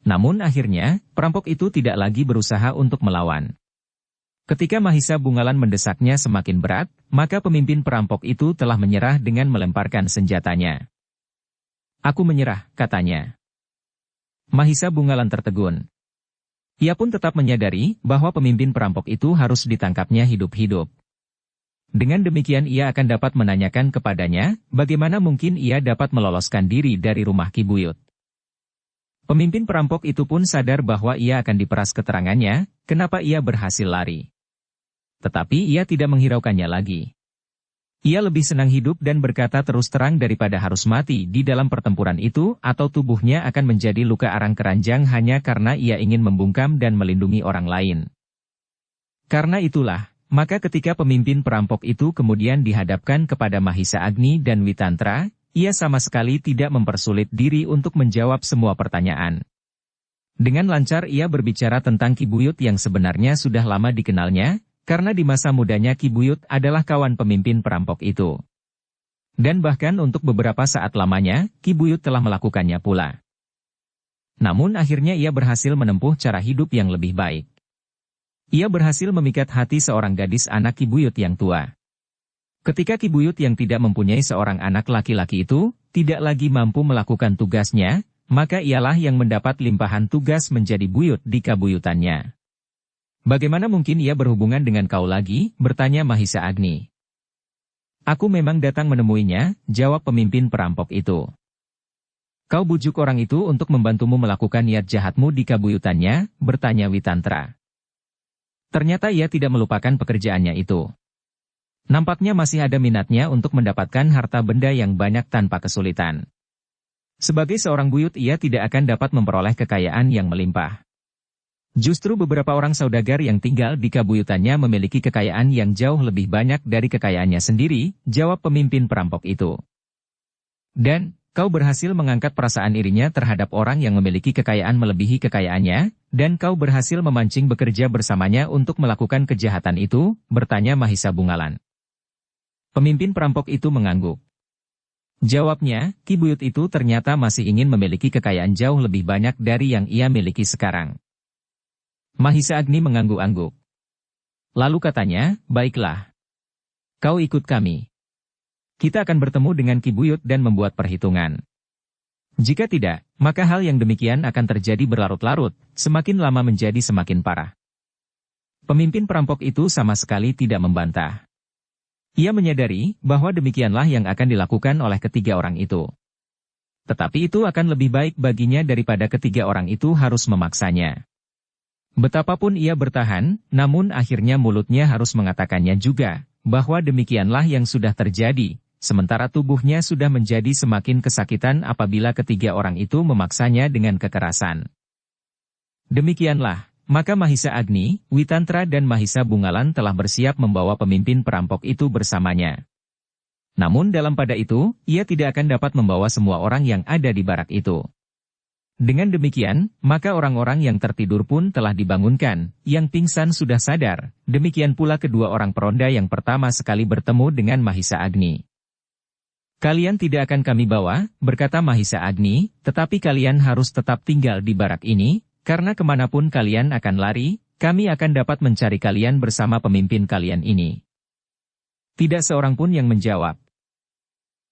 Namun akhirnya, perampok itu tidak lagi berusaha untuk melawan. Ketika Mahisa Bungalan mendesaknya semakin berat, maka pemimpin perampok itu telah menyerah dengan melemparkan senjatanya. "Aku menyerah," katanya. Mahisa Bungalan tertegun. Ia pun tetap menyadari bahwa pemimpin perampok itu harus ditangkapnya hidup-hidup. Dengan demikian ia akan dapat menanyakan kepadanya, bagaimana mungkin ia dapat meloloskan diri dari rumah Ki Buyut. Pemimpin perampok itu pun sadar bahwa ia akan diperas keterangannya, kenapa ia berhasil lari. Tetapi ia tidak menghiraukannya lagi. Ia lebih senang hidup dan berkata terus terang daripada harus mati di dalam pertempuran itu atau tubuhnya akan menjadi luka arang keranjang hanya karena ia ingin membungkam dan melindungi orang lain. Karena itulah, maka ketika pemimpin perampok itu kemudian dihadapkan kepada Mahisa Agni dan Witantra, ia sama sekali tidak mempersulit diri untuk menjawab semua pertanyaan. Dengan lancar ia berbicara tentang Ki Buyut yang sebenarnya sudah lama dikenalnya, karena di masa mudanya Ki Buyut adalah kawan pemimpin perampok itu. Dan bahkan untuk beberapa saat lamanya, Ki Buyut telah melakukannya pula. Namun akhirnya ia berhasil menempuh cara hidup yang lebih baik. Ia berhasil memikat hati seorang gadis anak Ki Buyut yang tua. Ketika Ki Buyut yang tidak mempunyai seorang anak laki-laki itu, tidak lagi mampu melakukan tugasnya, maka ialah yang mendapat limpahan tugas menjadi buyut di kabuyutannya. Bagaimana mungkin ia berhubungan dengan kau lagi, bertanya Mahisa Agni. Aku memang datang menemuinya, jawab pemimpin perampok itu. Kau bujuk orang itu untuk membantumu melakukan niat jahatmu di kabuyutannya, bertanya Witantra. Ternyata ia tidak melupakan pekerjaannya itu. Nampaknya masih ada minatnya untuk mendapatkan harta benda yang banyak tanpa kesulitan. Sebagai seorang buyut ia tidak akan dapat memperoleh kekayaan yang melimpah. Justru beberapa orang saudagar yang tinggal di kabuyutannya memiliki kekayaan yang jauh lebih banyak dari kekayaannya sendiri, jawab pemimpin perampok itu. Dan, kau berhasil mengangkat perasaan irinya terhadap orang yang memiliki kekayaan melebihi kekayaannya, dan kau berhasil memancing bekerja bersamanya untuk melakukan kejahatan itu, bertanya Mahisa Bungalan. Pemimpin perampok itu mengangguk. Jawabnya, Ki Buyut itu ternyata masih ingin memiliki kekayaan jauh lebih banyak dari yang ia miliki sekarang. Mahisa Agni mengangguk-angguk. Lalu katanya, baiklah. Kau ikut kami. Kita akan bertemu dengan Ki Buyut dan membuat perhitungan. Jika tidak, maka hal yang demikian akan terjadi berlarut-larut, semakin lama menjadi semakin parah. Pemimpin perampok itu sama sekali tidak membantah. Ia menyadari bahwa demikianlah yang akan dilakukan oleh ketiga orang itu. Tetapi itu akan lebih baik baginya daripada ketiga orang itu harus memaksanya. Betapapun ia bertahan, namun akhirnya mulutnya harus mengatakannya juga, bahwa demikianlah yang sudah terjadi, sementara tubuhnya sudah menjadi semakin kesakitan apabila ketiga orang itu memaksanya dengan kekerasan. Demikianlah. Maka Mahisa Agni, Witantra dan Mahisa Bungalan telah bersiap membawa pemimpin perampok itu bersamanya. Namun dalam pada itu, ia tidak akan dapat membawa semua orang yang ada di barak itu. Dengan demikian, maka orang-orang yang tertidur pun telah dibangunkan, yang pingsan sudah sadar, demikian pula kedua orang peronda yang pertama sekali bertemu dengan Mahisa Agni. Kalian tidak akan kami bawa, berkata Mahisa Agni, tetapi kalian harus tetap tinggal di barak ini, karena kemanapun kalian akan lari, kami akan dapat mencari kalian bersama pemimpin kalian ini. Tidak seorang pun yang menjawab.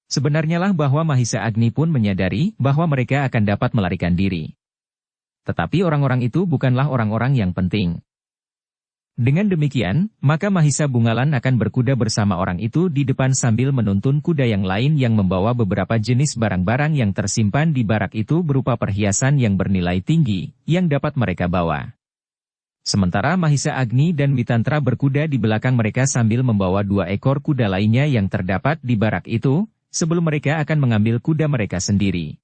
Sebenarnya lah bahwa Mahisa Agni pun menyadari bahwa mereka akan dapat melarikan diri. Tetapi orang-orang itu bukanlah orang-orang yang penting. Dengan demikian, maka Mahisa Bungalan akan berkuda bersama orang itu di depan sambil menuntun kuda yang lain yang membawa beberapa jenis barang-barang yang tersimpan di barak itu berupa perhiasan yang bernilai tinggi, yang dapat mereka bawa. Sementara Mahisa Agni dan Witantra berkuda di belakang mereka sambil membawa 2 ekor kuda lainnya yang terdapat di barak itu, sebelum mereka akan mengambil kuda mereka sendiri.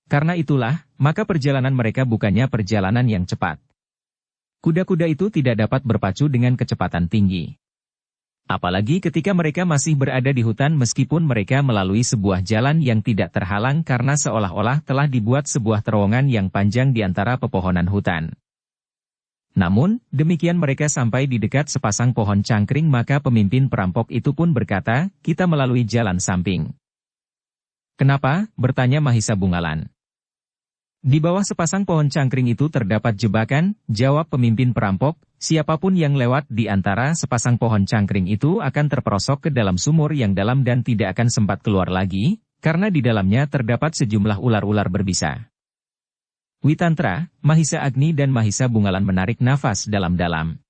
Karena itulah, maka perjalanan mereka bukannya perjalanan yang cepat. Kuda-kuda itu tidak dapat berpacu dengan kecepatan tinggi. Apalagi ketika mereka masih berada di hutan meskipun mereka melalui sebuah jalan yang tidak terhalang karena seolah-olah telah dibuat sebuah terowongan yang panjang di antara pepohonan hutan. Namun, demikian mereka sampai di dekat sepasang pohon cangkring maka pemimpin perampok itu pun berkata, kita melalui jalan samping. Kenapa? Bertanya Mahisa Bungalan. Di bawah sepasang pohon cangkring itu terdapat jebakan, jawab pemimpin perampok, siapapun yang lewat di antara sepasang pohon cangkring itu akan terperosok ke dalam sumur yang dalam dan tidak akan sempat keluar lagi, karena di dalamnya terdapat sejumlah ular-ular berbisa. Witantra, Mahisa Agni dan Mahisa Bungalan menarik nafas dalam-dalam.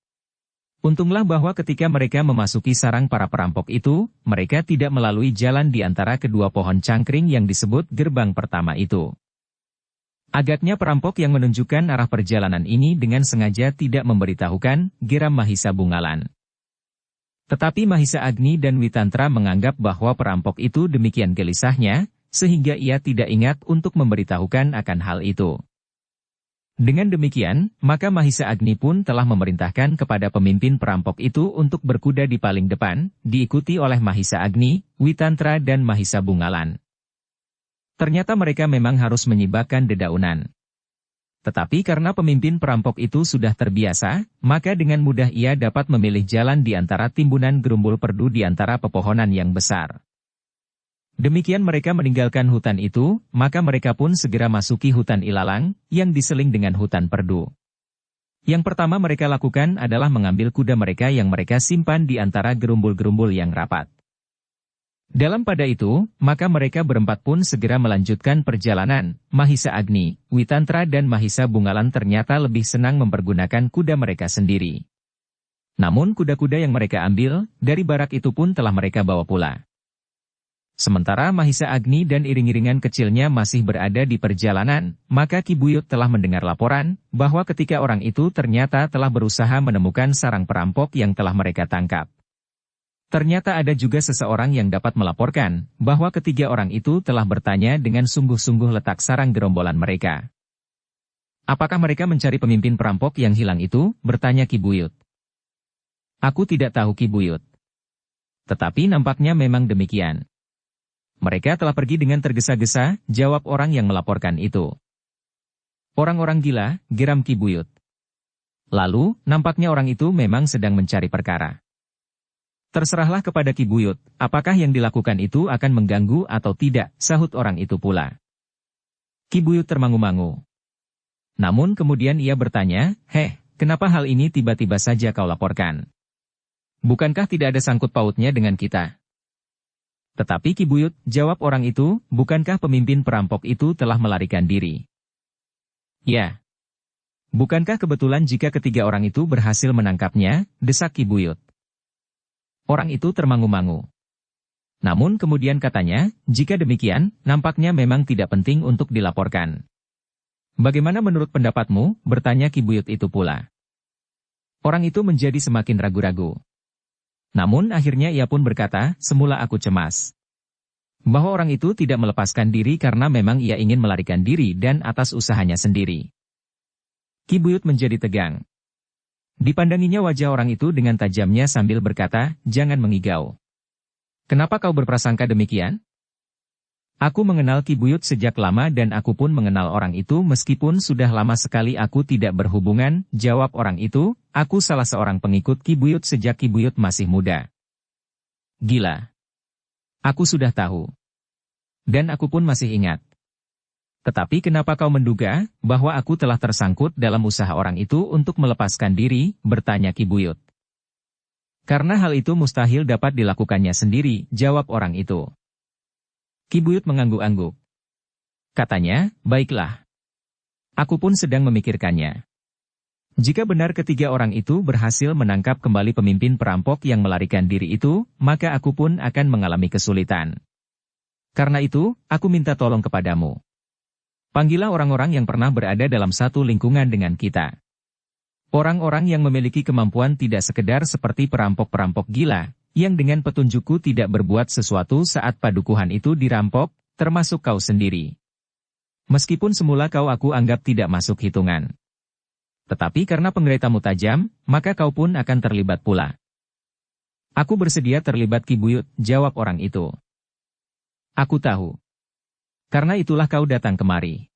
Untunglah bahwa ketika mereka memasuki sarang para perampok itu, mereka tidak melalui jalan di antara kedua pohon cangkring yang disebut gerbang pertama itu. Agaknya perampok yang menunjukkan arah perjalanan ini dengan sengaja tidak memberitahukan, geram Mahisa Bungalan. Tetapi Mahisa Agni dan Witantra menganggap bahwa perampok itu demikian gelisahnya, sehingga ia tidak ingat untuk memberitahukan akan hal itu. Dengan demikian, maka Mahisa Agni pun telah memerintahkan kepada pemimpin perampok itu untuk berkuda di paling depan, diikuti oleh Mahisa Agni, Witantra dan Mahisa Bungalan. Ternyata mereka memang harus menyibakkan dedaunan. Tetapi karena pemimpin perampok itu sudah terbiasa, maka dengan mudah ia dapat memilih jalan di antara timbunan gerumbul perdu di antara pepohonan yang besar. Demikian mereka meninggalkan hutan itu, maka mereka pun segera masuki hutan ilalang, yang diseling dengan hutan perdu. Yang pertama mereka lakukan adalah mengambil kuda mereka yang mereka simpan di antara gerumbul-gerumbul yang rapat. Dalam pada itu, maka mereka berempat pun segera melanjutkan perjalanan. Mahisa Agni, Witantra dan Mahisa Bungalan ternyata lebih senang mempergunakan kuda mereka sendiri. Namun kuda-kuda yang mereka ambil, dari barak itu pun telah mereka bawa pula. Sementara Mahisa Agni dan iring-iringan kecilnya masih berada di perjalanan, maka Ki Buyut telah mendengar laporan, bahwa ketika orang itu ternyata telah berusaha menemukan sarang perampok yang telah mereka tangkap. Ternyata ada juga seseorang yang dapat melaporkan, bahwa ketiga orang itu telah bertanya dengan sungguh-sungguh letak sarang gerombolan mereka. Apakah mereka mencari pemimpin perampok yang hilang itu? Bertanya Ki Buyut. Aku tidak tahu Ki Buyut. Tetapi nampaknya memang demikian. Mereka telah pergi dengan tergesa-gesa, jawab orang yang melaporkan itu. Orang-orang gila, geram Ki Buyut. Lalu, nampaknya orang itu memang sedang mencari perkara. Terserahlah kepada Ki Buyut, apakah yang dilakukan itu akan mengganggu atau tidak, sahut orang itu pula. Ki Buyut termangu-mangu. Namun kemudian ia bertanya, kenapa hal ini tiba-tiba saja kau laporkan? Bukankah tidak ada sangkut pautnya dengan kita? Tetapi Ki Buyut, jawab orang itu, bukankah pemimpin perampok itu telah melarikan diri? Ya. Bukankah kebetulan jika ketiga orang itu berhasil menangkapnya, desak Ki Buyut. Orang itu termangu-mangu. Namun kemudian katanya, jika demikian, nampaknya memang tidak penting untuk dilaporkan. Bagaimana menurut pendapatmu? Bertanya Ki Buyut itu pula. Orang itu menjadi semakin ragu-ragu. Namun akhirnya ia pun berkata, semula aku cemas. Bahwa orang itu tidak melepaskan diri karena memang ia ingin melarikan diri dan atas usahanya sendiri. Ki Buyut menjadi tegang. Dipandanginya wajah orang itu dengan tajamnya sambil berkata, jangan mengigau. Kenapa kau berprasangka demikian? Aku mengenal Ki Buyut sejak lama dan aku pun mengenal orang itu meskipun sudah lama sekali aku tidak berhubungan, jawab orang itu, aku salah seorang pengikut Ki Buyut sejak Ki Buyut masih muda. Gila. Aku sudah tahu. Dan aku pun masih ingat. Tetapi kenapa kau menduga bahwa aku telah tersangkut dalam usaha orang itu untuk melepaskan diri, bertanya Ki Buyut. Karena hal itu mustahil dapat dilakukannya sendiri, jawab orang itu. Ki Buyut mengangguk-angguk. Katanya, baiklah. Aku pun sedang memikirkannya. Jika benar ketiga orang itu berhasil menangkap kembali pemimpin perampok yang melarikan diri itu, maka aku pun akan mengalami kesulitan. Karena itu, aku minta tolong kepadamu. Panggillah orang-orang yang pernah berada dalam satu lingkungan dengan kita. Orang-orang yang memiliki kemampuan tidak sekedar seperti perampok-perampok gila, yang dengan petunjukku tidak berbuat sesuatu saat padukuhan itu dirampok, termasuk kau sendiri. Meskipun semula kau aku anggap tidak masuk hitungan. Tetapi karena pengeretamu tajam, maka kau pun akan terlibat pula. Aku bersedia terlibat Ki Buyut, jawab orang itu. Aku tahu. Karena itulah kau datang kemari.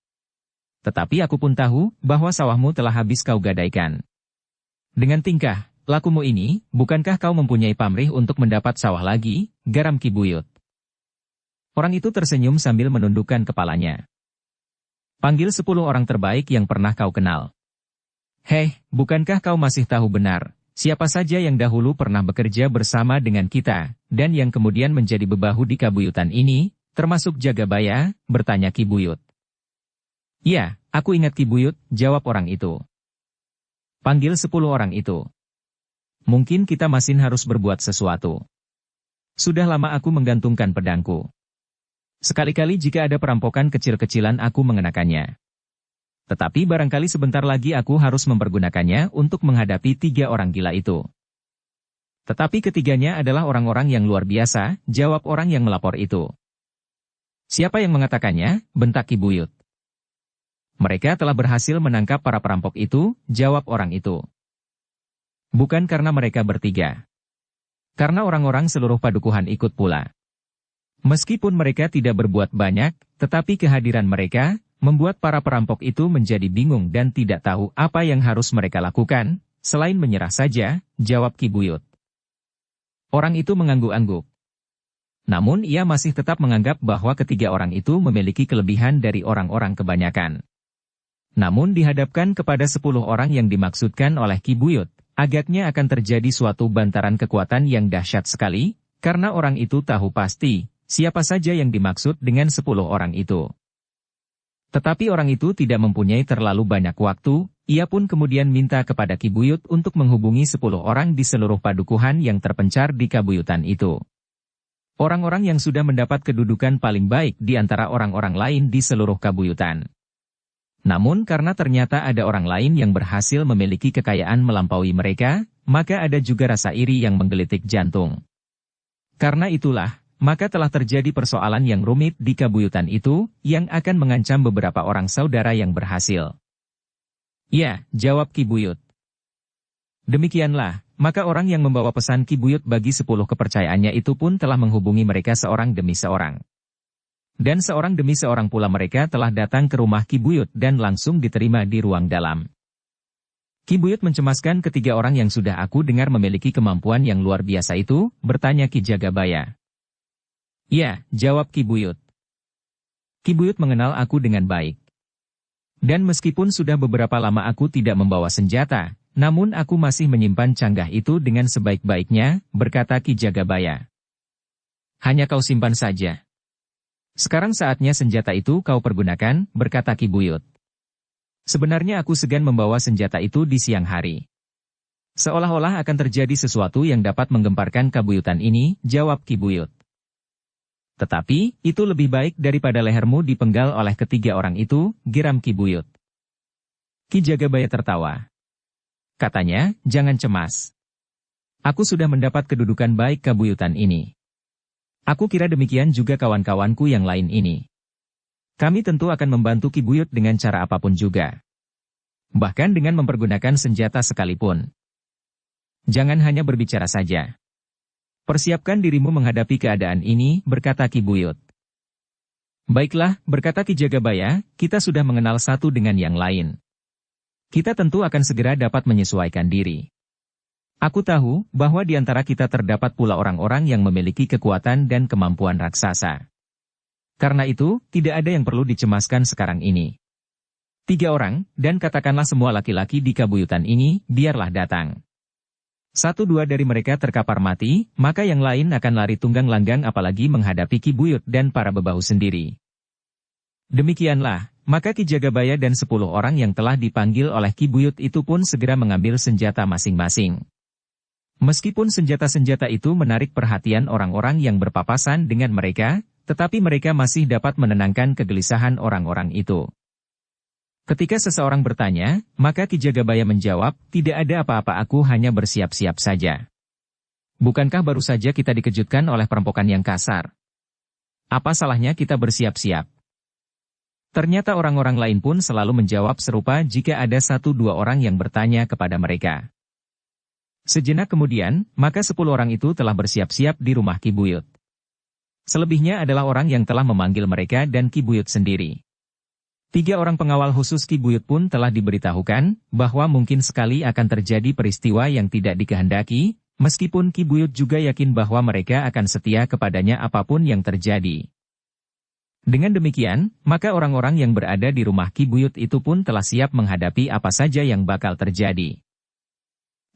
Tetapi aku pun tahu, bahwa sawahmu telah habis kau gadaikan. Dengan tingkah lakumu ini, bukankah kau mempunyai pamrih untuk mendapat sawah lagi, garam Ki Buyut? Orang itu tersenyum sambil menundukkan kepalanya. Panggil 10 orang terbaik yang pernah kau kenal. Bukankah kau masih tahu benar, siapa saja yang dahulu pernah bekerja bersama dengan kita, dan yang kemudian menjadi bebahu di kabuyutan ini, termasuk Jagabaya, bertanya Ki Buyut. Ya, aku ingat Ki Buyut, jawab orang itu. Panggil 10 orang itu. Mungkin kita masih harus berbuat sesuatu. Sudah lama aku menggantungkan pedangku. Sekali-kali jika ada perampokan kecil-kecilan aku mengenakannya. Tetapi barangkali sebentar lagi aku harus mempergunakannya untuk menghadapi 3 orang gila itu. Tetapi ketiganya adalah orang-orang yang luar biasa, jawab orang yang melapor itu. Siapa yang mengatakannya? Bentak Ki Buyut. Mereka telah berhasil menangkap para perampok itu, jawab orang itu. Bukan karena mereka bertiga. Karena orang-orang seluruh padukuhan ikut pula. Meskipun mereka tidak berbuat banyak, tetapi kehadiran mereka membuat para perampok itu menjadi bingung dan tidak tahu apa yang harus mereka lakukan, selain menyerah saja, jawab Ki Buyut. Orang itu mengangguk-angguk. Namun ia masih tetap menganggap bahwa ketiga orang itu memiliki kelebihan dari orang-orang kebanyakan. Namun dihadapkan kepada 10 orang yang dimaksudkan oleh Ki Buyut, agaknya akan terjadi suatu bantaran kekuatan yang dahsyat sekali, karena orang itu tahu pasti, siapa saja yang dimaksud dengan 10 orang itu. Tetapi orang itu tidak mempunyai terlalu banyak waktu, ia pun kemudian minta kepada Ki Buyut untuk menghubungi 10 orang di seluruh padukuhan yang terpencar di kabuyutan itu. Orang-orang yang sudah mendapat kedudukan paling baik di antara orang-orang lain di seluruh kabuyutan. Namun karena ternyata ada orang lain yang berhasil memiliki kekayaan melampaui mereka, maka ada juga rasa iri yang menggelitik jantung. Karena itulah, maka telah terjadi persoalan yang rumit di kabuyutan itu, yang akan mengancam beberapa orang saudara yang berhasil. Ya, jawab Ki Buyut. Demikianlah, maka orang yang membawa pesan Ki Buyut bagi 10 kepercayaannya itu pun telah menghubungi mereka seorang demi seorang. Dan seorang demi seorang pula mereka telah datang ke rumah Ki Buyut dan langsung diterima di ruang dalam. Ki Buyut mencemaskan ketiga orang yang sudah aku dengar memiliki kemampuan yang luar biasa itu, bertanya Ki Jagabaya. Ya, jawab Ki Buyut. Ki Buyut mengenal aku dengan baik. Dan meskipun sudah beberapa lama aku tidak membawa senjata, namun aku masih menyimpan canggah itu dengan sebaik-baiknya, berkata Ki Jagabaya. Hanya kau simpan saja. Sekarang saatnya senjata itu kau pergunakan, berkata Ki Buyut. Sebenarnya aku segan membawa senjata itu di siang hari. Seolah-olah akan terjadi sesuatu yang dapat menggemparkan kabuyutan ini, jawab Ki Buyut. Tetapi, itu lebih baik daripada lehermu dipenggal oleh ketiga orang itu, geram Ki Buyut. Ki Jagabaya tertawa. Katanya, jangan cemas. Aku sudah mendapat kedudukan baik kabuyutan ini. Aku kira demikian juga kawan-kawanku yang lain ini. Kami tentu akan membantu Ki Buyut dengan cara apapun juga. Bahkan dengan mempergunakan senjata sekalipun. Jangan hanya berbicara saja. Persiapkan dirimu menghadapi keadaan ini, berkata Ki Buyut. Baiklah, berkata Ki Jagabaya, kita sudah mengenal satu dengan yang lain. Kita tentu akan segera dapat menyesuaikan diri. Aku tahu bahwa di antara kita terdapat pula orang-orang yang memiliki kekuatan dan kemampuan raksasa. Karena itu, tidak ada yang perlu dicemaskan sekarang ini. 3 orang, dan katakanlah semua laki-laki di kabuyutan ini, biarlah datang. 1-2 dari mereka terkapar mati, maka yang lain akan lari tunggang langgang apalagi menghadapi Ki Buyut dan para bebahu sendiri. Demikianlah, maka Ki Jagabaya dan 10 orang yang telah dipanggil oleh Ki Buyut itu pun segera mengambil senjata masing-masing. Meskipun senjata-senjata itu menarik perhatian orang-orang yang berpapasan dengan mereka, tetapi mereka masih dapat menenangkan kegelisahan orang-orang itu. Ketika seseorang bertanya, maka Ki Jagabaya menjawab, tidak ada apa-apa, aku hanya bersiap-siap saja. Bukankah baru saja kita dikejutkan oleh perampokan yang kasar? Apa salahnya kita bersiap-siap? Ternyata orang-orang lain pun selalu menjawab serupa jika ada 1-2 orang yang bertanya kepada mereka. Sejenak kemudian, maka 10 orang itu telah bersiap-siap di rumah Ki Buyut. Selebihnya adalah orang yang telah memanggil mereka dan Ki Buyut sendiri. 3 orang pengawal khusus Ki Buyut pun telah diberitahukan, bahwa mungkin sekali akan terjadi peristiwa yang tidak dikehendaki, meskipun Ki Buyut juga yakin bahwa mereka akan setia kepadanya apapun yang terjadi. Dengan demikian, maka orang-orang yang berada di rumah Ki Buyut itu pun telah siap menghadapi apa saja yang bakal terjadi.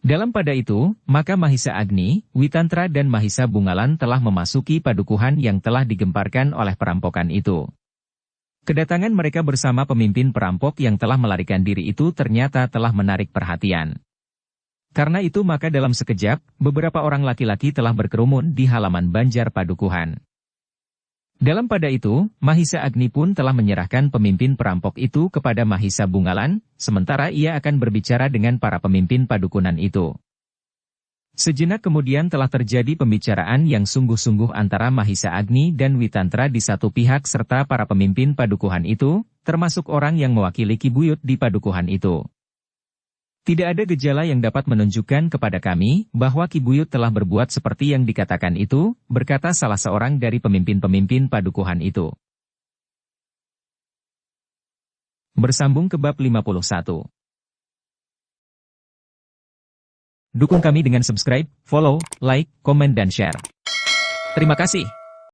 Dalam pada itu, maka Mahisa Agni, Witantra dan Mahisa Bungalan telah memasuki padukuhan yang telah digemparkan oleh perampokan itu. Kedatangan mereka bersama pemimpin perampok yang telah melarikan diri itu ternyata telah menarik perhatian. Karena itu maka dalam sekejap, beberapa orang laki-laki telah berkerumun di halaman banjar padukuhan. Dalam pada itu, Mahisa Agni pun telah menyerahkan pemimpin perampok itu kepada Mahisa Bungalan, sementara ia akan berbicara dengan para pemimpin padukuhan itu. Sejenak kemudian telah terjadi pembicaraan yang sungguh-sungguh antara Mahisa Agni dan Witantra di satu pihak serta para pemimpin padukuhan itu, termasuk orang yang mewakili Ki Buyut di padukuhan itu. Tidak ada gejala yang dapat menunjukkan kepada kami bahwa Ki Buyut telah berbuat seperti yang dikatakan itu, berkata salah seorang dari pemimpin-pemimpin padukuhan itu. Bersambung ke bab 51. Dukung kami dengan subscribe, follow, like, komen dan share. Terima kasih.